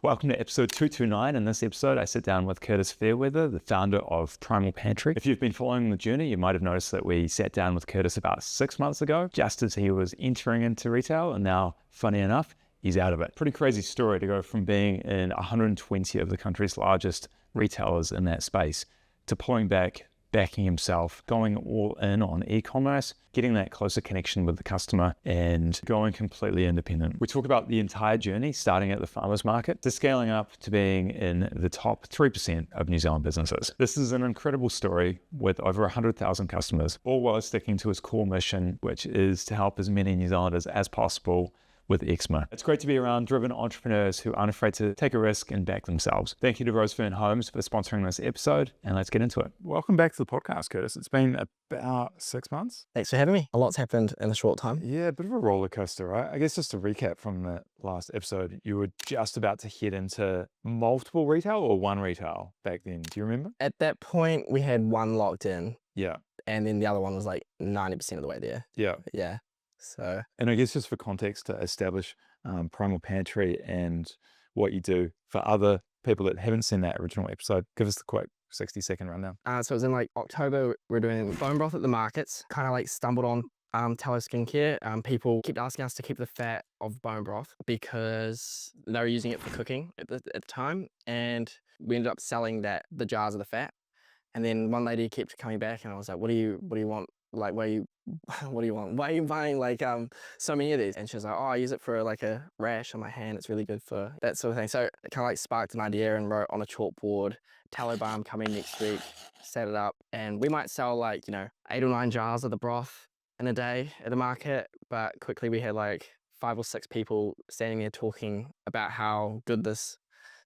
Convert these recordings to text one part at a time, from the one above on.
Welcome to episode 229. In this episode, I sit down with Curtis Fairweather, the founder of Primal Pantry. If you've been following the journey, you might have noticed that we sat down with Curtis about 6 months ago, just as he was entering into retail, and now, funny enough, he's out of it. Pretty crazy story to go from being in 120 of the country's largest retailers in that space to pulling back, backing himself, going all in on e-commerce, getting that closer connection with the customer, and going completely independent. We talk about the entire journey, starting at the farmers market to scaling up to being in the top 3% of New Zealand businesses. This is an incredible story with over 100,000 customers, all while sticking to his core mission, which is to help as many New Zealanders as possible with eczema. It's great to be around driven entrepreneurs who aren't afraid to take a risk and back themselves. Thank you to Rosefern Homes for sponsoring this episode, and let's get into it. Welcome back to the podcast, Curtis. It's been about 6 months. Thanks for having me. A lot's happened in a short time. Yeah, a bit of a roller coaster, right? I guess just to recap from the last episode, you were just about to head into multiple retail or one retail back then. Do you remember? At that point, we had one locked in, Yeah. and then the other one was like 90% of the way there. Yeah. Yeah. So, And I guess just for context to establish Primal Pantry and what you do for other people that haven't seen that original episode, give us the quick 60-second rundown. so it was in like October, we're doing bone broth at the markets, kind of like stumbled on TALLOW skincare. People kept asking us to keep the fat of bone broth because they were using it for cooking at the time. And we ended up selling the jars of the fat. And then one lady kept coming back and I was like, what do you want? Like, what do you want? Why are you buying like so many of these? And she was like, oh, I use it for like a rash on my hand. It's really good for that sort of thing. So it kind of like sparked an idea and wrote on a chalkboard, tallow balm coming next week, set it up. And we might sell like, 8 or 9 jars of the broth in a day at the market. But quickly we had like 5 or 6 people standing there talking about how good this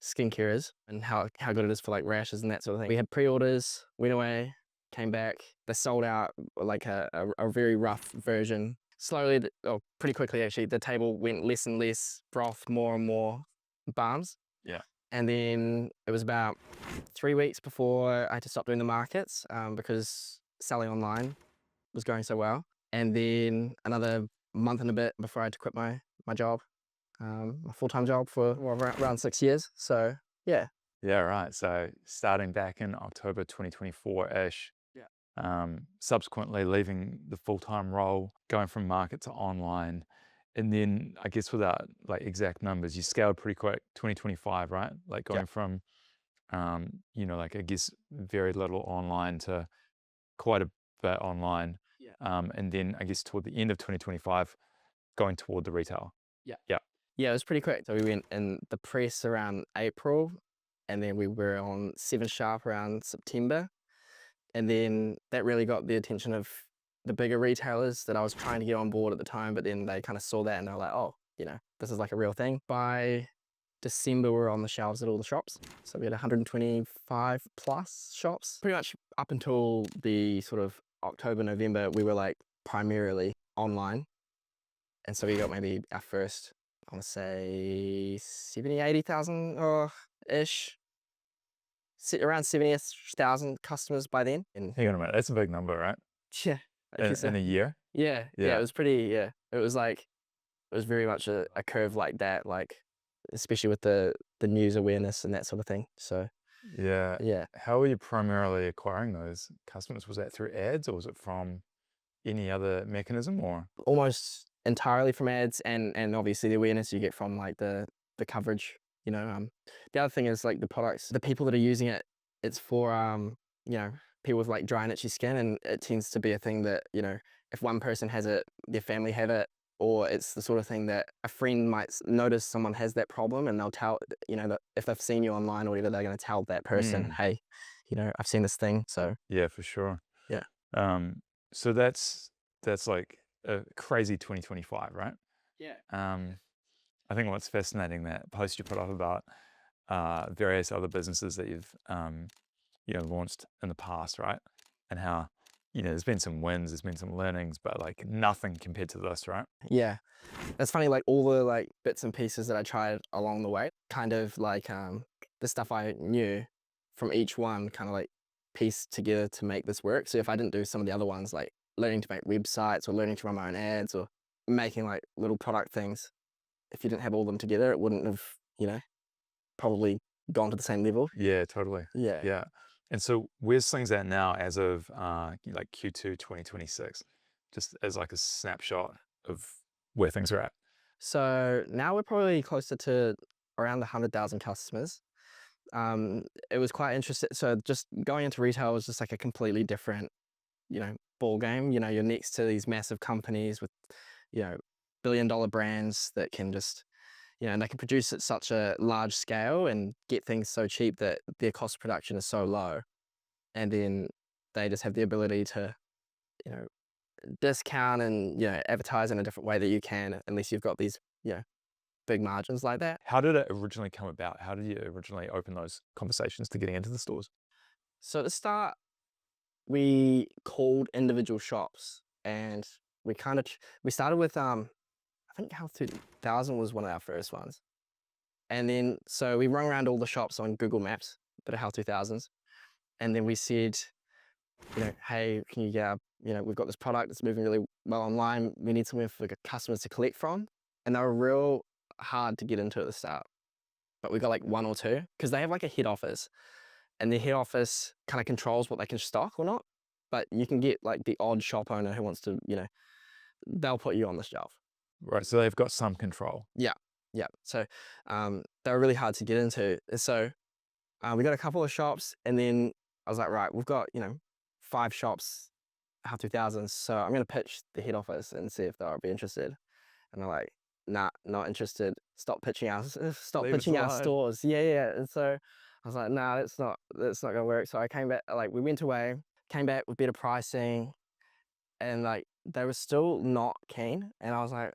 skincare is and how good it is for like rashes and that sort of thing. We had pre-orders, went away, came back. They sold out like a very rough version. Slowly, pretty quickly actually, the table went less and less broth, more and more balms. Yeah. And then it was about 3 weeks before I had to stop doing the markets because selling online was going so well. And then another month and a bit before I had to quit my job, my full-time job for around 6 years. So yeah. Yeah, right. So starting back in October 2024-ish, subsequently leaving the full-time role, going from market to online, and then I guess without like exact numbers, you scaled pretty quick, 2025, right? Like going from, like I guess very little online to quite a bit online. Yeah. And then I guess toward the end of 2025, going toward the retail. Yeah. Yeah. Yeah, it was pretty quick. So we went in the press around April, and then we were on 7 Sharp around September. And then that really got the attention of the bigger retailers that I was trying to get on board at the time, but then they kind of saw that and they were like, oh, this is like a real thing. By December, we were on the shelves at all the shops. So we had 125 plus shops. Pretty much up until the sort of October, November, we were like primarily online. And so we got maybe our first, I want to say 70, 80,000-ish. Around 70,000 customers by then. And Hang on a minute, that's a big number, right? yeah. In a year? Yeah, it was pretty, it was very much a curve like that, like especially with the news awareness and that sort of thing. So Yeah. How were you primarily acquiring those customers? Was that through ads or was it from any other mechanism or? almost entirely from ads and obviously the awareness you get from like the coverage. The other thing is like the products, the people that are using it, it's for people with like dry and itchy skin, and it tends to be a thing that if one person has it, their family have it, or it's the sort of thing that a friend might notice someone has that problem and they'll tell that if they've seen you online or whatever, they're going to tell that person, hey, I've seen this thing. So Yeah, for sure. yeah. So that's like a crazy 2025, right? Yeah. I think what's fascinating, that post you put up about various other businesses that you've launched in the past, right? And how there's been some wins, there's been some learnings, but like nothing compared to this, right? Yeah, that's funny. Like all the like bits and pieces that I tried along the way, kind of like the stuff I knew from each one, kind of like pieced together to make this work. So if I didn't do some of the other ones, like learning to make websites or learning to run my own ads or making like little product things, if you didn't have all them together, it wouldn't have probably gone to the same level. Yeah, totally. Yeah. Yeah. And so where's things at now as of like Q2 2026? Just as like a snapshot of where things are at. So now we're probably closer to around 100,000 customers. It was quite interesting. So just going into retail was just like a completely different, ball game. You're next to these massive companies with, billion-dollar brands that can just, and they can produce at such a large scale and get things so cheap that their cost of production is so low. And then they just have the ability to, you know, discount and, advertise in a different way that you can, unless you've got these, big margins like that. How did it originally come about? How did you originally open those conversations to getting into the stores? So at the start, we called individual shops, and we started with I think Health 2000 was one of our first ones. And then so we rung around all the shops on Google Maps, bit of Health 2000s, and then we said, hey, can you get, we've got this product that's moving really well online. We need somewhere for customers to collect from. And they were real hard to get into at the start. But we got like one or two, because they have like a head office, and the head office kind of controls what they can stock or not. But you can get like the odd shop owner who wants to, they'll put you on the shelf. Right. So they've got some control. Yeah. So they were really hard to get into. So we got a couple of shops, and then I was like, right, we've got, 5 shops, Half 2000s. So I'm going to pitch the head office and see if they'll be interested. And they're like, nah, not interested. Stop pitching our stores. Yeah. And so I was like, nah, that's not gonna work. So I came back, like we went away, came back with better pricing, and like they were still not keen. And I was like,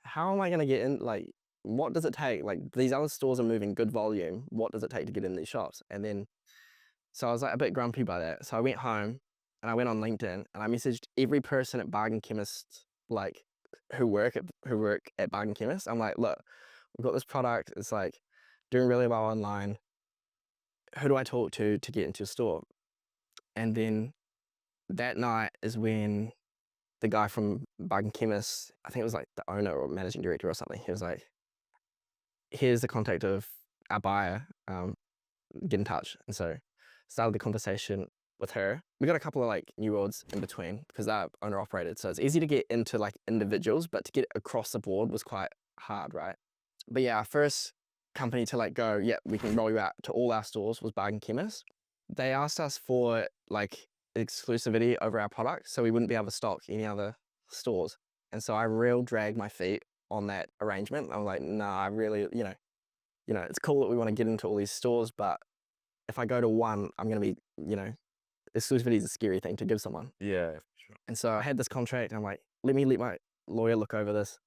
how am I gonna get in? Like, what does it take? Like these other stores are moving good volume. What does it take to get in these shops? And then, so I was like a bit grumpy by that. So I went home and I went on LinkedIn and I messaged every person at Bargain Chemist, like who work at Bargain Chemist. I'm like, look, we've got this product. It's like doing really well online. Who do I talk to get into your store? And then that night is when the guy from Bargain Chemist, I think it was like the owner or managing director or something, he was like, here's the contact of our buyer, get in touch. And so started the conversation with her. We got a couple of like new worlds in between because they're owner operated. So it's easy to get into like individuals, but to get across the board was quite hard, right? But yeah, our first company to like go, yeah, we can roll you out to all our stores was Bargain Chemist. They asked us for like exclusivity over our product, so we wouldn't be able to stock any other stores. And so I real dragged my feet on that arrangement. I was like, nah, I really, it's cool that we want to get into all these stores, but if I go to one, I'm going to be, exclusivity is a scary thing to give someone. Yeah, for sure. And so I had this contract and I'm like, let my lawyer look over this.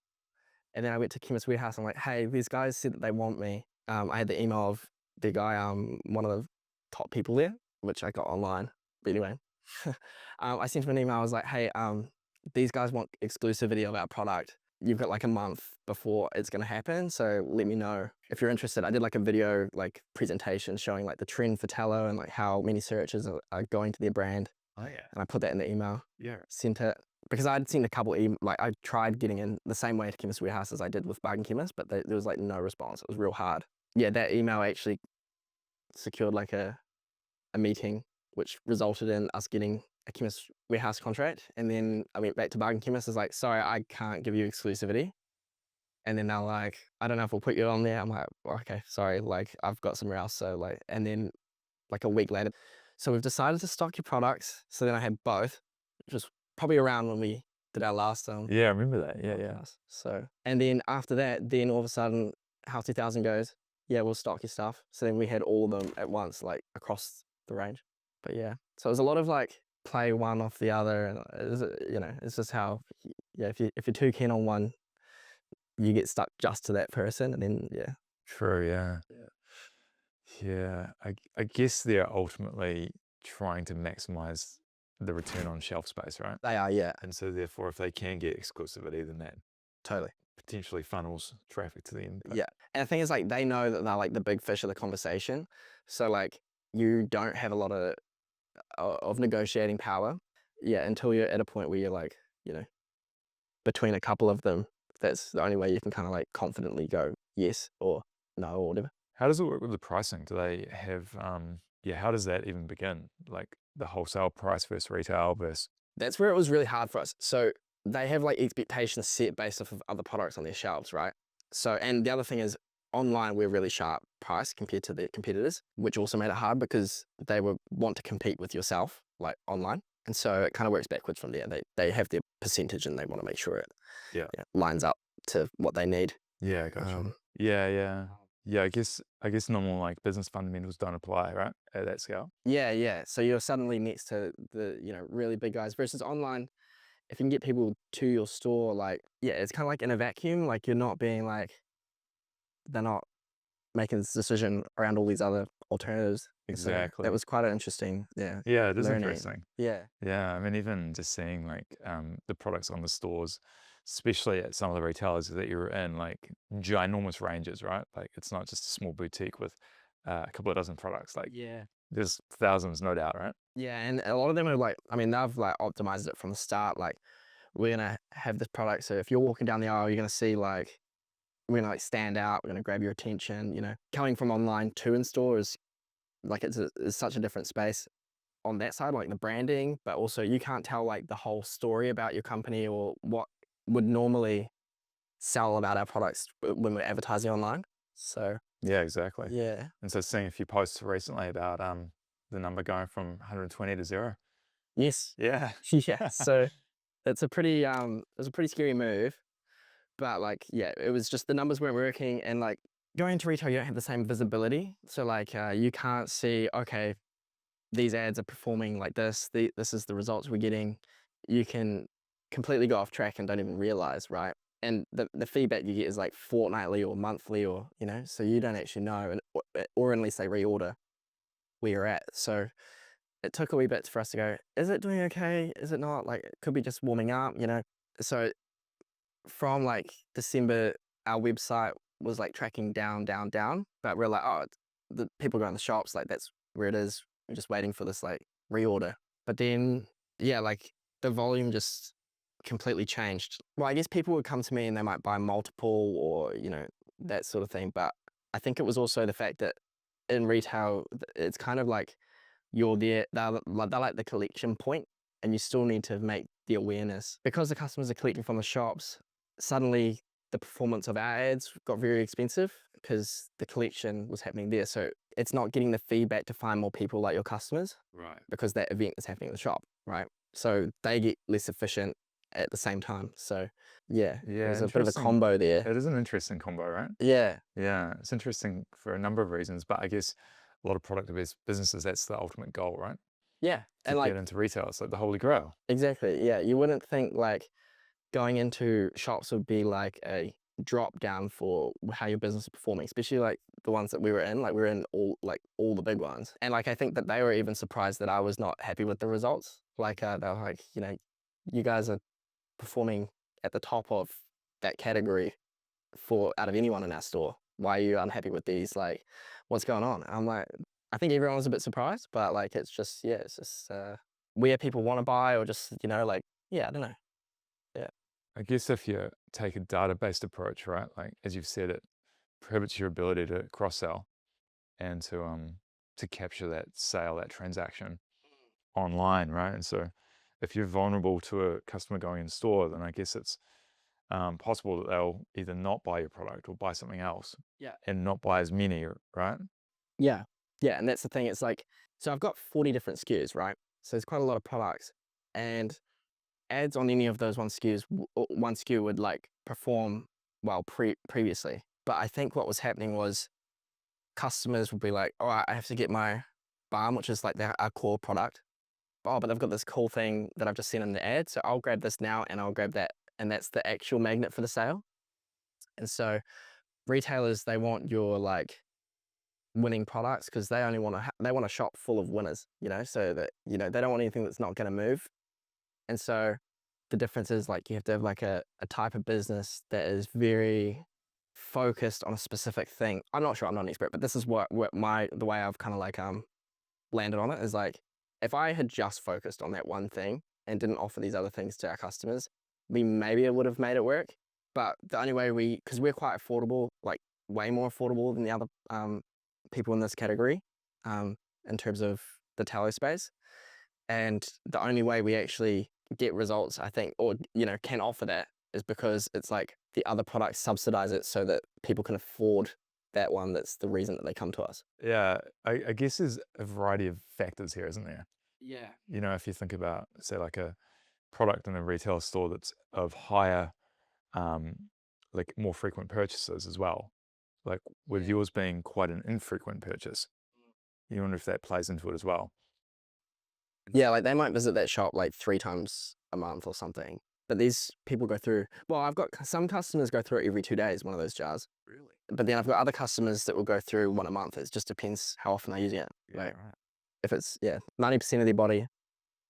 And then I went to Chemist Warehouse. I'm like, hey, these guys said that they want me. I had the email of the guy, one of the top people there, which I got online. But anyway, I sent him an email. I was like, hey, these guys want exclusivity of our product. You've got like a month before it's going to happen. So let me know if you're interested. I did like a video, like presentation showing like the trend for tallow and like how many searches are going to their brand. Oh yeah. And I put that in the email. Yeah. Sent it. Because I'd seen a couple, like I tried getting in the same way to Chemist Warehouse as I did with Bargain Chemist, but there was like no response. It was real hard. Yeah, that email actually secured like a meeting, which resulted in us getting a Chemist Warehouse contract. And then I went back to Bargain Chemist. I was like, sorry, I can't give you exclusivity. And then they're like, I don't know if we'll put you on there. I'm like, okay, sorry, like I've got somewhere else. So like, and then like a week later, so we've decided to stock your products. So then I had both, which was probably around when we did our last Yeah, I remember that. Yeah. podcast. So, and then after that, then all of a sudden, House 2000 goes, yeah, we'll stock your stuff. So then we had all of them at once, like across the range. But yeah, so it was a lot of like play one off the other, and it's just how, yeah, if you're too keen on one, you get stuck just to that person, and then yeah. True. Yeah. Yeah. I guess they're ultimately trying to maximize the return on shelf space, right? They are, yeah. And so therefore, if they can get exclusivity, then that Totally potentially funnels traffic to them. Yeah. And the thing is, like, they know that they're like the big fish of the conversation. So like you don't have a lot of negotiating power. Yeah, until you're at a point where you're like, between a couple of them, that's the only way you can kind of like confidently go yes or no or whatever. How does it work with the pricing? Do they have, yeah, how does that even begin? Like the wholesale price versus retail versus, That's where it was really hard for us. So they have like expectations set based off of other products on their shelves, right? So, and the other thing is online, we're really sharp price compared to their competitors, which also made it hard because they would want to compete with yourself, like online. And so it kind of works backwards from there. They have their percentage and they want to make sure it yeah. lines up to what they need. Yeah, gotcha. Um, Yeah, yeah. Yeah, I guess normal like business fundamentals don't apply, right? At that scale. yeah. So you're suddenly next to the, really big guys versus online. If you can get people to your store, like, yeah, it's kind of like in a vacuum. Like you're not being like, they're not making this decision around all these other alternatives. So Exactly. that was quite an interesting, Yeah, it is learning. interesting. Yeah. Yeah, I mean, even just seeing like the products on the stores, especially at some of the retailers that you're in, like ginormous ranges, right? Like it's not just a small boutique with a couple of dozen products. Like Yeah. there's thousands, no doubt, right? Yeah. And a lot of them are like, I mean, they've like optimized it from the start. Like, we're going to have this product. So if you're walking down the aisle, you're going to see like, we're going to like stand out. We're going to grab your attention. Coming from online to in store is like, it's such a different space on that side, like the branding, but also you can't tell like the whole story about your company or what would normally sell about our products when we're advertising online. So Yeah, exactly. yeah. And so seeing a few posts recently about the number going from 120 to 0. Yes. Yeah. Yeah. So it's a pretty scary move. But like, yeah, it was just the numbers weren't working. And like going into retail, you don't have the same visibility. So like you can't see, okay, these ads are performing like this. This is the results we're getting. You can completely go off track and don't even realize, right? And the feedback you get is like fortnightly or monthly or, so you don't actually know, and or unless they reorder where you're at. So it took a wee bit for us to go, is it doing okay? Is it not? Like, it could be just warming up. So from like December, our website was like tracking down, down, down. But we're like, oh, the people go in the shops, like that's where it is. We're just waiting for this like reorder. But then, yeah, like the volume just completely changed. Well, I guess people would come to me and they might buy multiple or, that sort of thing. But I think it was also the fact that in retail, it's kind of like you're there, they're like the collection point, and you still need to make the awareness. Because the customers are collecting from the shops, suddenly the performance of our ads got very expensive because the collection was happening there. So it's not getting the feedback to find more people like your customers Right. because that event is happening at the shop, right? So they get less efficient at the same time. So yeah, Yeah, there's a bit of a interesting. combo there. It is an interesting combo, right? Yeah, Yeah, it's interesting for a number of reasons, but I guess a lot of product-based businesses, that's the ultimate goal, right? yeah. To And like, get into retail. It's like the holy grail. exactly, yeah. You wouldn't think like going into shops would be like a drop down for how your business is performing, especially like the ones that we were in. Like we were in all the big ones, and like I think that they were even surprised that I was not happy with the results. Like they were like, you guys are performing at the top of that category for out of anyone in our store. Why are you unhappy with these? Like, what's going on? I'm like, I think everyone was a bit surprised, but like it's just where people want to buy or just like, yeah, I don't know. Yeah. I guess if you take a data-based approach, right, like as you've said, it prohibits your ability to cross-sell and to capture that sale, that transaction online, right? And so if you're vulnerable to a customer going in store, then I guess it's possible that they'll either not buy your product or buy something else Yeah. and not buy as many, right? Yeah. Yeah. And that's the thing. It's like, so I've got 40 different SKUs, right? So there's quite a lot of products, and ads on any of those one SKU would like perform well previously. But I think what was happening was customers would be like, all right, I have to get my balm, which is like our core product. Oh, but they've got this cool thing that I've just seen in the ad. So I'll grab this now and I'll grab that. And that's the actual magnet for the sale. And so retailers, they want your like winning products because they only want to, they want a shop full of winners, so that, they don't want anything that's not going to move. And so the difference is like you have to have like a type of business that is very focused on a specific thing. I'm not sure, I'm not an expert, but this is what the way I've kind of like landed on it is like, if I had just focused on that one thing and didn't offer these other things to our customers, maybe it would have made it work. But the only way because we're quite affordable, like way more affordable than the other people in this category in terms of the tallow space. And the only way we actually get results, I think, or can offer that is because it's like the other products subsidize it so that people can afford that one. That's the reason that they come to us. Yeah, I guess there's a variety of factors here, isn't there? Yeah. If you think about, say, like a product in a retail store that's of higher, like more frequent purchases as well, like with yours being quite an infrequent purchase, you wonder if that plays into it as well. Yeah, like they might visit that shop like 3 times a month or something. But these people go through, well, I've got some customers go through it every 2 days, one of those jars. Really? But then I've got other customers that will go through one a month. It just depends how often they're using it. Yeah, Like right. if it's 90% of their body,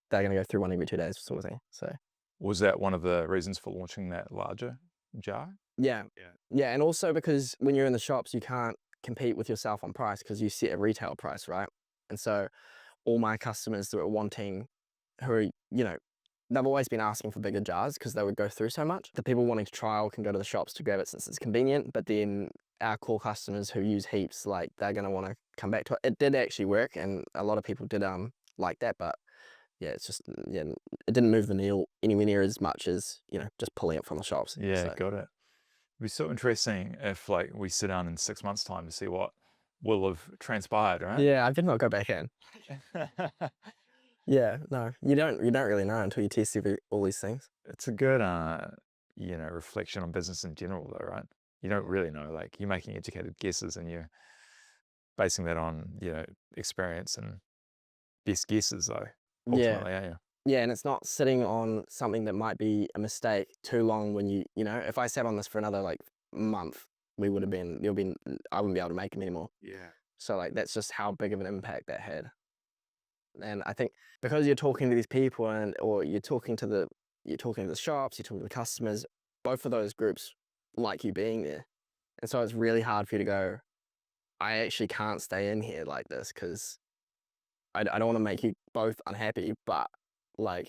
they're gonna go through one every 2 days, sort of thing. So Was that one of the reasons for launching that larger jar? yeah. Yeah. Yeah, and also because when you're in the shops, you can't compete with yourself on price because you set a retail price, right? And so all my customers that are wanting, who are, they've always been asking for bigger jars because they would go through so much. The people wanting to trial can go to the shops to grab it since it's convenient, but then our core customers who use heaps, like they're going to want to come back to it. It did actually work, and a lot of people did like that, but yeah, it's just, it didn't move the needle anywhere near as much as, just pulling it from the shops. Yeah, So. got it. It'd be so interesting if like we sit down in 6 months' time to see what will have transpired, right? Yeah, I did not go back in. Yeah, no, you don't really know until you test all these things. It's a good, reflection on business in general, though, right? You don't really know. Like you're making educated guesses, and you're basing that on experience and best guesses, though. Yeah. Ultimately, yeah. Yeah, and it's not sitting on something that might be a mistake too long when if I sat on this for another like month, I wouldn't be able to make them anymore. Yeah. So like that's just how big of an impact that had. And I think because you're talking to these people or you're talking to the shops, you're talking to the customers, both of those groups like you being there. And so it's really hard for you to go, I actually can't stay in here like this because I don't want to make you both unhappy, but like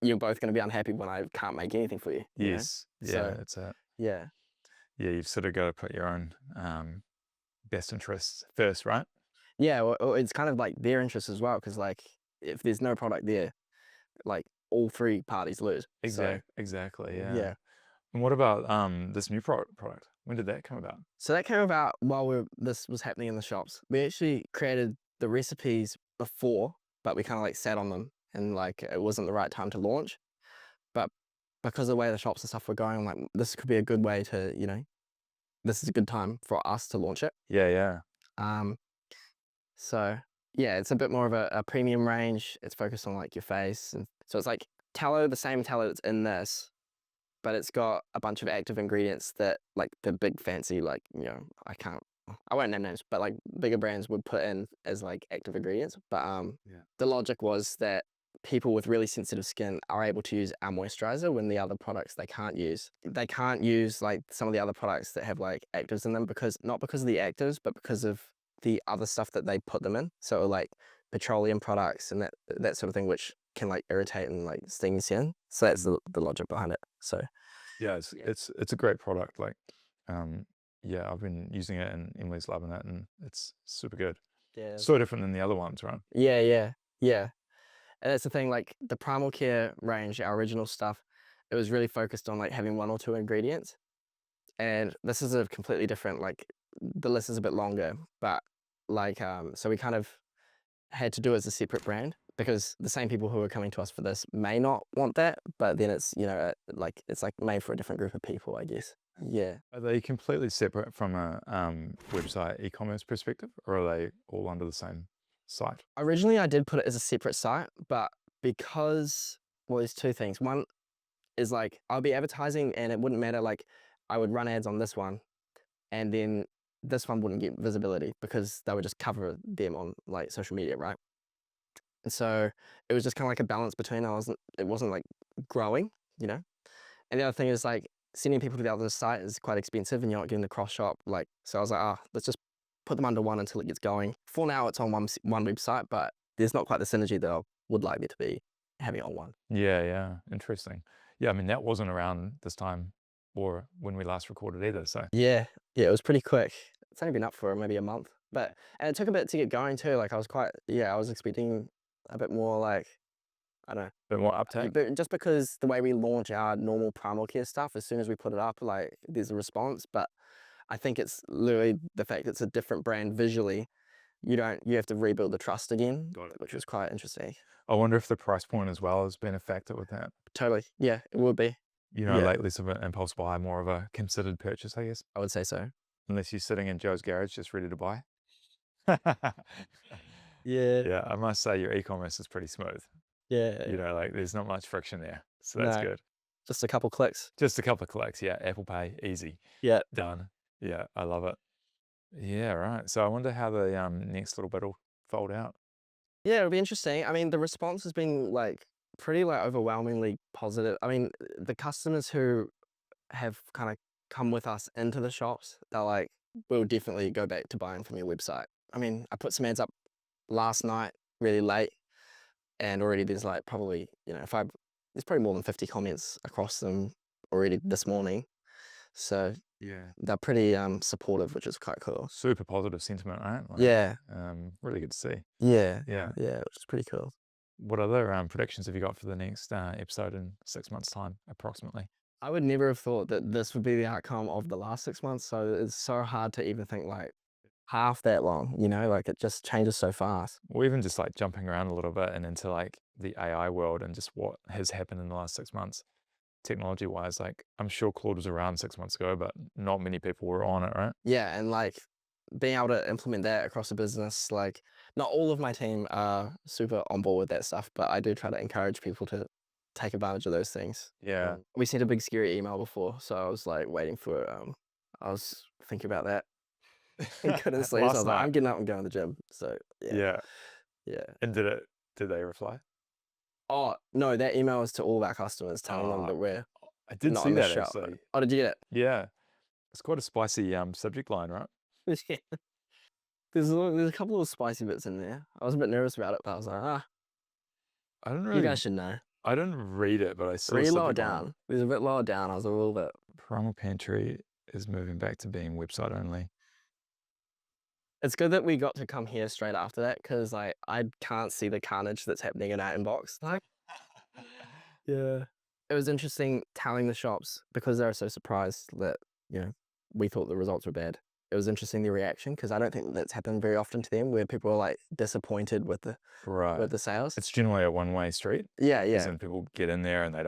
you're both going to be unhappy when I can't make anything for you. Yes. Yeah. So, That's it. yeah. Yeah, you've sort of got to put your own best interests first, right? Yeah, well, it's kind of like their interest as well, because like if there's no product there, like all 3 parties lose. So, Exactly. Yeah. yeah. And what about this new product? When did that come about? So that came about while this was happening in the shops. We actually created the recipes before, but we kind of like sat on them and like it wasn't the right time to launch. But because of the way the shops and stuff were going, I'm like, this could be a good way to, this is a good time for us to launch it. Yeah. So yeah, it's a bit more of a premium range. It's focused on like your face. And so it's like tallow, the same tallow that's in this, but it's got a bunch of active ingredients that like the big fancy, like, I won't name names, but like bigger brands would put in as like active ingredients. But the logic was that people with really sensitive skin are able to use our moisturizer when the other products they can't use. They can't use like some of the other products that have like actives in them not because of the actives, but because of the other stuff that they put them in. So like petroleum products and that sort of thing, which can like irritate and like sting your skin. So that's the logic behind it. So yeah, it's a great product. Like, yeah, I've been using it and Emily's loving it, and it's super good. yeah, So different than the other ones, right? yeah. And that's the thing, like the Primal Care range, our original stuff, it was really focused on like having 1 or 2 ingredients. And this is a completely different, like the list is a bit longer, but like, so we kind of had to do it as a separate brand because the same people who are coming to us for this may not want that, but then it's, like, it's like made for a different group of people, I guess. Yeah. Are they completely separate from a website e-commerce perspective, or are they all under the same site? Originally, I did put it as a separate site, but because, well, there's 2 things. One is like, I'll be advertising and it wouldn't matter, like I would run ads on this one and then this one wouldn't get visibility because they would just cover them on like social media, right? And so it was just kind of like a balance between it wasn't like growing, And the other thing is like sending people to the other site is quite expensive and you're not getting the cross shop. Like, so I was like, let's just put them under one until it gets going. For now, it's on one website, but there's not quite the synergy that I would like there to be having it on one. Yeah, interesting. Yeah, I mean that wasn't around this time or when we last recorded either. So Yeah, it was pretty quick. It's only been up for maybe a month, and it took a bit to get going too. Like I was expecting a bit more like, I don't know. a bit more uptake. But just because the way we launch our normal primal care stuff, as soon as we put it up, like there's a response. But I think it's literally the fact it's a different brand visually. You have to rebuild the trust again, Got it. which was quite interesting. I wonder if the price point as well has been a factor with that. Totally. Yeah, it would be. You know, Yeah. like less of an impulse buy, more of a considered purchase, I guess. I would say so. Unless you're sitting in Joe's garage just ready to buy. Yeah. Yeah, I must say your e-commerce is pretty smooth. Yeah. You know, like there's not much friction there. So that's No. good. Just a couple clicks. Just a couple of clicks. Yeah, Apple Pay, easy. Yeah. Done. Yeah, I love it. Yeah, right. So I wonder how the next little bit will fold out. Yeah, it'll be interesting. I mean, the response has been like pretty like overwhelmingly positive. I mean, the customers who have kind of come with us into the shops, they're like, we'll definitely go back to buying from your website. I mean, I put some ads up last night, really late, and already there's like probably, there's probably more than 50 comments across them already this morning. So Yeah. they're pretty supportive, which is quite cool. Super positive sentiment, right? Like, Yeah. Really good to see. Yeah. Yeah. Yeah, which is pretty cool. What other predictions have you got for the next episode in 6 months' time, approximately? I would never have thought that this would be the outcome of the last 6 months. So it's so hard to even think like half that long, like it just changes so fast. Or even just like jumping around a little bit and into like the AI world and just what has happened in the last 6 months, technology wise. Like I'm sure Claude was around 6 months ago, but not many people were on it, right? Yeah. And like being able to implement that across the business, like not all of my team are super on board with that stuff, but I do try to encourage people to take advantage of those things. Yeah. We sent a big scary email before, so I was like waiting for I was thinking about that. And couldn't sleep. So I Last was like, night. I'm getting up and going to the gym. So Yeah. yeah. And did they reply? Oh no, that email was to all of our customers telling them Oh, that we're I did not see on the that show. actually. Oh, did you get Yeah. It's quite a spicy subject line, right? it? There's a couple of spicy bits in there. I was a bit nervous about it, but I was like, I don't you really, guys should know. I didn't read it, but I saw the Really lower subject line. down. There's a bit lower down. I was a little bit. Primal Pantry is moving back to being website only. It's good that we got to come here straight after that because like I can't see the carnage that's happening in our inbox. Like, yeah. It was interesting telling the shops because they were so surprised that we thought the results were bad. It was interesting the reaction because I don't think that's happened very often to them where people are like disappointed with the sales. It's generally a one-way street. Yeah, As in people get in there and they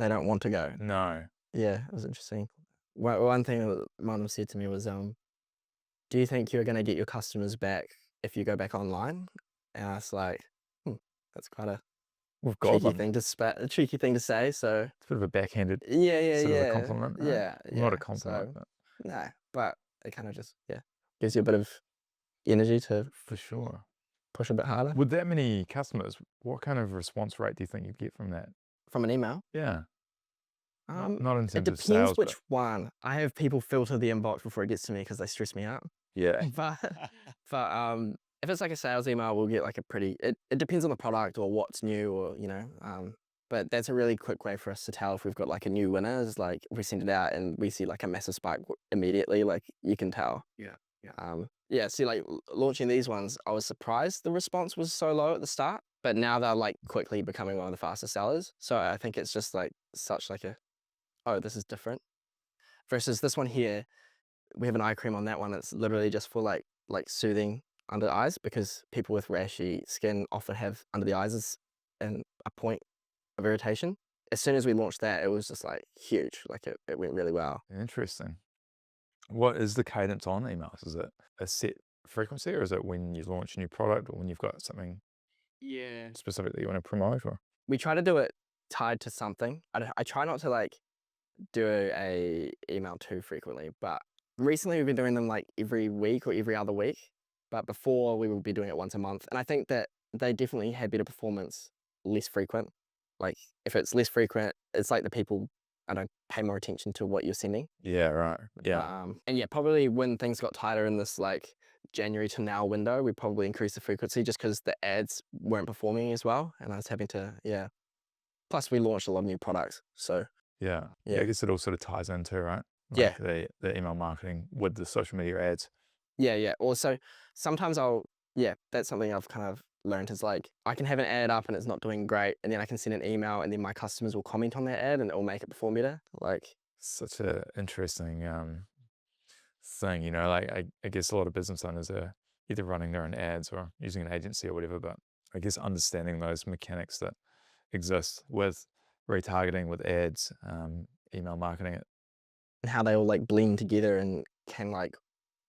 don't want to go. No. Yeah, it was interesting. One thing that Mom said to me was, do you think you're going to get your customers back if you go back online? And I was like, that's quite a We've got tricky thing to say. So it's a bit of a backhanded sort of a compliment. Right? Yeah. Not a compliment, So, but no, but it kind of just gives you a bit of energy to for sure push a bit harder. With that many customers, what kind of response rate do you think you'd get from that? From an email? Yeah. Not in terms it of depends sales, which one. I have people filter the inbox before it gets to me because they stress me out. Yeah. But if it's like a sales email, we'll get like a pretty. It depends on the product or what's new or But that's a really quick way for us to tell if we've got like a new winner. Is like if we send it out and we see like a massive spike immediately, like you can tell. Yeah. See, like launching these ones, I was surprised the response was so low at the start, but now they're like quickly becoming one of the fastest sellers. So I think it's just like such like this is different. Versus this one here, we have an eye cream on that one. It's literally just for like soothing under the eyes because people with rashy skin often have under the eyes and a point of irritation. As soon as we launched that, it was just like huge. Like it went really well. Interesting. What is the cadence on emails? Is it a set frequency or is it when you launch a new product or when you've got something specific that you want to promote? Or We try to do it tied to something. I try not to like do a email too frequently, but recently we've been doing them like every week or every other week. But before we would be doing it once a month. And I think that they definitely had better performance, less frequent. Like if it's less frequent, it's like the people, I don't pay more attention to what you're sending. Yeah, right. Yeah. And yeah, probably when things got tighter in this like January to now window, we probably increased the frequency just because the ads weren't performing as well. And I was having to, Plus we launched a lot of new products. So Yeah. Yeah. I guess it all sort of ties into, right? Yeah. Like the email marketing with the social media ads. Yeah. Also, sometimes that's something I've kind of learned is like, I can have an ad up and it's not doing great, and then I can send an email and then my customers will comment on that ad and it will make it perform better. Like, Such a interesting thing, you know, like I guess a lot of business owners are either running their own ads or using an agency or whatever, but I guess understanding those mechanics that exist with retargeting, with ads, email marketing. and how they all like blend together and can like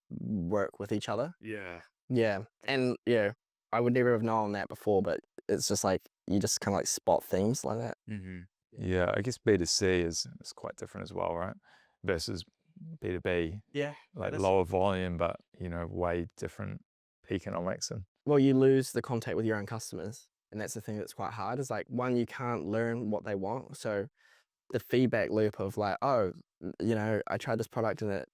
work with each other. Yeah. Yeah. And yeah, I would never have known that before, but it's just like, you just kind of like spot themes like that. Mm-hmm. Yeah, I guess B2C is quite different as well, right? Versus B2B, Yeah. like lower volume, but you know, way different economics. And Well, you lose the contact with your own customers. And that's the thing that's quite hard is like, one, you can't learn what they want. So the feedback loop of like, oh, I tried this product and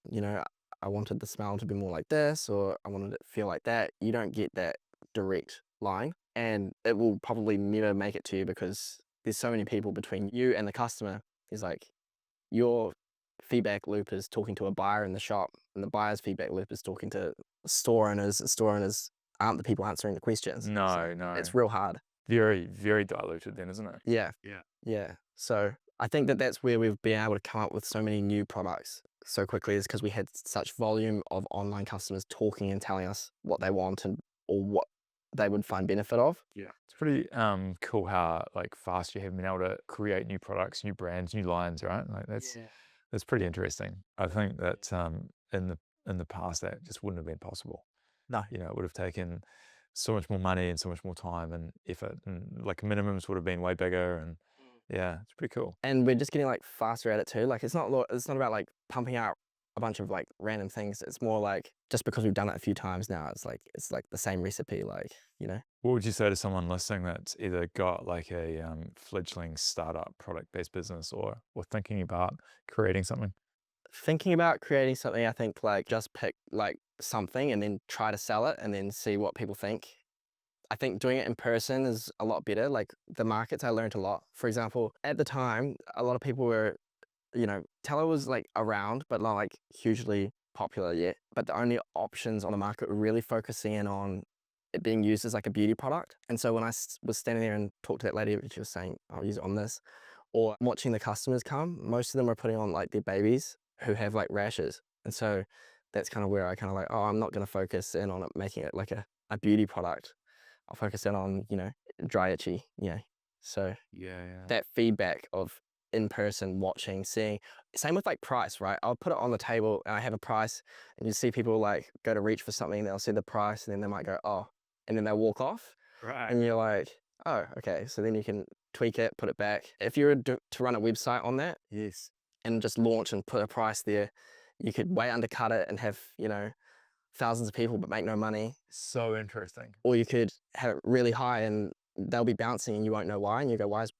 I wanted the smell to be more like this, or I wanted it to feel like that. You don't get that direct line, and it will probably never make it to you because there's so many people between you and the customer. Is like, your feedback loop is talking to a buyer in the shop, and the buyer's feedback loop is talking to store owners. Store owners aren't the people answering the questions. no, It's real hard. very, very diluted then, isn't it? Yeah. Yeah. Yeah. So I think that that's where we've been able to come up with so many new products so quickly, is because we had such volume of online customers talking and telling us what they want or what they would find benefit of. Yeah. It's pretty cool how like fast you have been able to create new products, new brands, new lines, right? Like that's pretty interesting. I think that in the past that just wouldn't have been possible. No. You know, it would have taken so much more money and so much more time and effort, and like minimums would have been way bigger. And yeah, it's pretty cool. And we're just getting like faster at it too. Like, it's not about like pumping out a bunch of like random things. It's more like, just because we've done it a few times now, it's like the same recipe, like, What would you say to someone listening that's either got like a fledgling startup product-based business or thinking about creating something? thinking about creating something, I think like just pick like something and then try to sell it and then see what people think. I think doing it in person is a lot better. Like, the markets, I learned a lot. For example, at the time, a lot of people were, TALLOW was like around, but not like hugely popular yet. But the only options on the market were really focusing in on it being used as like a beauty product. And so when I was standing there and talked to that lady, she was saying, I'll use it on this, or watching the customers come, most of them are putting on like their babies who have like rashes. And so that's kind of where I kind of like, oh, I'm not going to focus in on it, making it like a beauty product. I'll focus in on, dry itchy, So Yeah. that feedback of in person, watching, seeing, same with like price, right? I'll put it on the table and I have a price, and you see people like go to reach for something, they'll see the price and then they might go, oh, and then they'll walk off. Right. And you're like, oh, okay. So then you can tweak it, put it back. If you were to run a website on that Yes. and just launch and put a price there, you could way undercut it and have, thousands of people but make no money. So interesting. Or you could have it really high and they'll be bouncing and you won't know why. And you go, why is,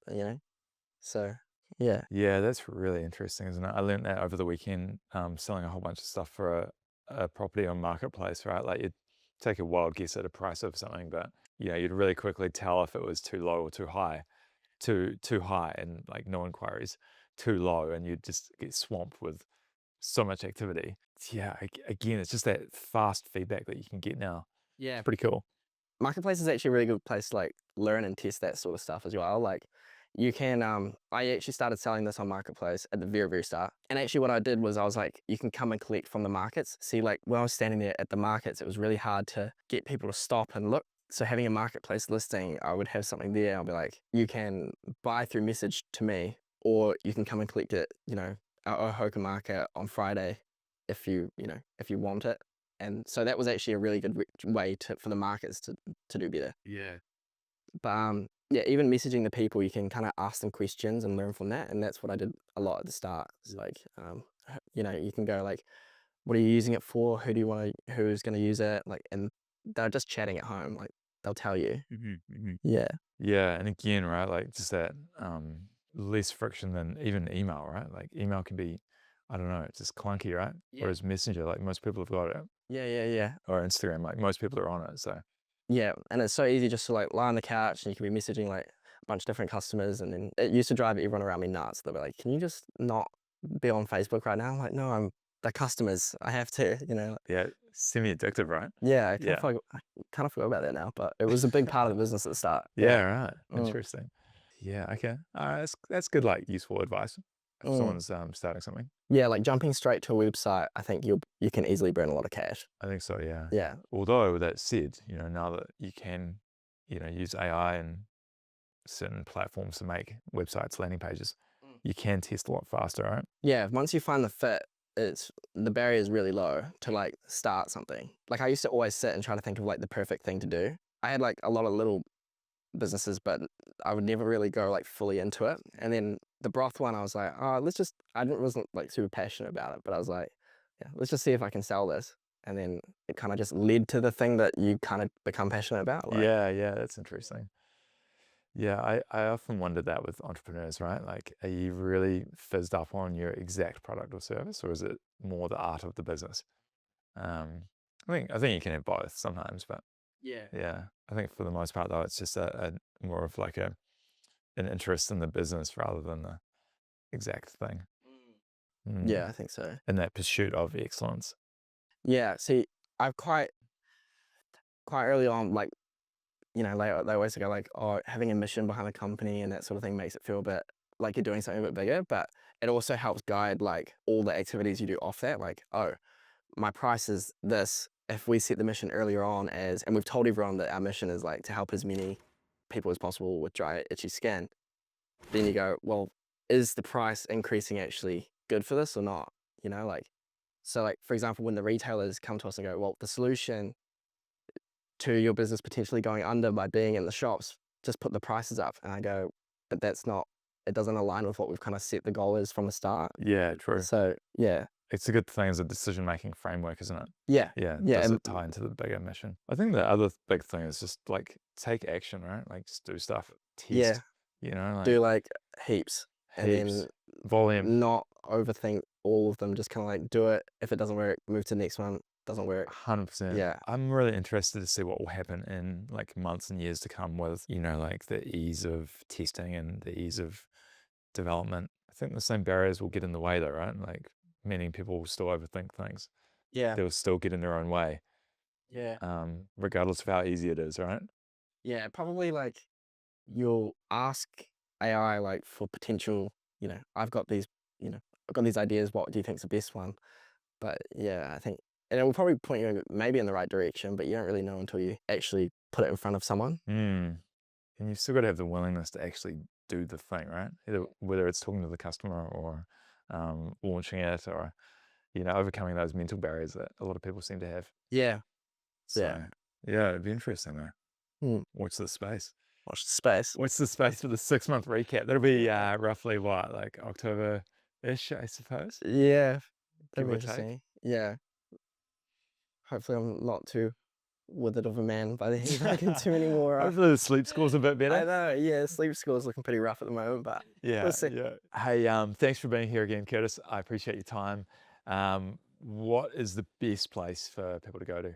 So, yeah. Yeah, that's really interesting, isn't it? I learned that over the weekend, selling a whole bunch of stuff for a property on Marketplace, right? Like, you'd take a wild guess at a price of something, but you'd really quickly tell if it was too low or too high. Too high and like no inquiries, too low, and you'd just get swamped with so much activity. Yeah, again, it's just that fast feedback that you can get now. Yeah. It's pretty cool. Marketplace is actually a really good place to like learn and test that sort of stuff as well. Like, you can, I actually started selling this on Marketplace at the very, very start. And actually what I did was I was like, you can come and collect from the markets. See, like when I was standing there at the markets, it was really hard to get people to stop and look. So having a Marketplace listing, I would have something there. I'll be like, you can buy through message to me, or you can come and collect it, at Ohoka Market on Friday if you want it. And so that was actually a really good way for the markets to do better. Yeah. But yeah, even messaging the people, you can kind of ask them questions and learn from that. And that's what I did a lot at the start. It's like, you can go like, what are you using it for? Who's going to use it? Like, and they're just chatting at home. Like, they'll tell you. Yeah. Yeah, and again, right, like just that less friction than even email, right? Like email can be, I don't know, it's just clunky, right? Yeah. Whereas Messenger, like most people have got it, Yeah. or Instagram, like most people are on it. So Yeah. And it's so easy just to like lie on the couch and you can be messaging like bunch of different customers, and then it used to drive everyone around me nuts. They were like, "Can you just not be on Facebook right now?" I'm like, "No, I'm the customers. I have to, you know." Yeah, semi-addictive, right? Yeah, Yeah. I kind of forgot about that now, but it was a big part of the business at the start. Yeah, right. Mm, Interesting. Yeah, okay. All right, that's good, like, useful advice if mm. someone's, starting something. Yeah, like jumping straight to a website, I think you can easily burn a lot of cash. I think so, yeah. Yeah. Although with that said, now that you can, use AI and certain platforms to make websites, landing pages, Mm. you can test a lot faster, right? Yeah, once you find the fit, the barrier is really low to like start something. Like I used to always sit and try to think of like the perfect thing to do. I had like a lot of little businesses, but I would never really go like fully into it. And then the broth one, I was like, oh, wasn't like super passionate about it, but I was like, yeah, let's just see if I can sell this. And then it kind of just led to the thing that you kind of become passionate about. Like, Yeah, that's interesting. Yeah, I often wonder that with entrepreneurs, right? Like, are you really fizzed up on your exact product or service, or is it more the art of the business? Um, I think you can have both sometimes, but yeah. yeah, I think for the most part though, it's just a more of like an interest in the business rather than the exact thing. Yeah, Mm. I think so. And that pursuit of excellence. Yeah, see, I've quite early on, like, you know, they always go like, oh, having a mission behind the company and that sort of thing makes it feel a bit like you're doing something a bit bigger, but it also helps guide like all the activities you do off that. Like, oh, my price is this. If we set the mission earlier on and we've told everyone that our mission is like to help as many people as possible with dry, itchy skin, then you go, well, is the price increasing actually good for this or not? You know, like, so like, for example, when the retailers come to us and go, well, the solution to your business potentially going under by being in the shops, just put the prices up. And I go, but it doesn't align with what we've kind of set the goal is from the start. Yeah, true. So yeah, It's a good thing as a decision-making framework, isn't it? yeah, Yeah, yeah, does and it tie into the bigger mission? I think the other big thing is just like take action, right? Like just do stuff, yeah, test, like do like heaps and then heaps, volume, not overthink all of them. Just kind of like do it. If it doesn't work, move to the next one. Doesn't work. 100%. Yeah, I'm really interested to see what will happen in like months and years to come with, like the ease of testing and the ease of development. I think the same barriers will get in the way though, right? Like meaning people will still overthink things. yeah, They'll still get in their own way, yeah, regardless of how easy it is, right? yeah. Probably like you'll ask AI like for potential. I've got these. I've got these ideas. What do you think's the best one? But yeah, I think, and it will probably point you maybe in the right direction, but you don't really know until you actually put it in front of someone. Mm. And you've still got to have the willingness to actually do the thing, right? Whether it's talking to the customer or launching it or, overcoming those mental barriers that a lot of people seem to have. Yeah, So, yeah. yeah, it'd be interesting though. Hmm. Watch the space. Watch the space. What's the space for the 6-month recap? That'll be roughly what, like October-ish, I suppose, Yeah, that'd give be or take. interesting. Yeah, hopefully I'm not too withered of a man by the end if I get too many more. Hopefully the sleep score's a bit better. I know, yeah, sleep score's looking pretty rough at the moment, but Yeah, we'll see. yeah. Hey, thanks for being here again, Curtis. I appreciate your time. What is the best place for people to go to?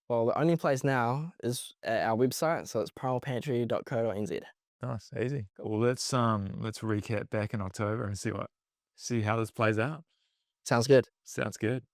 Well, the only place now is at our website, so it's primalpantry.co.nz. Nice, easy. Well, let's recap back in October and see how this plays out. Sounds good. Sounds good.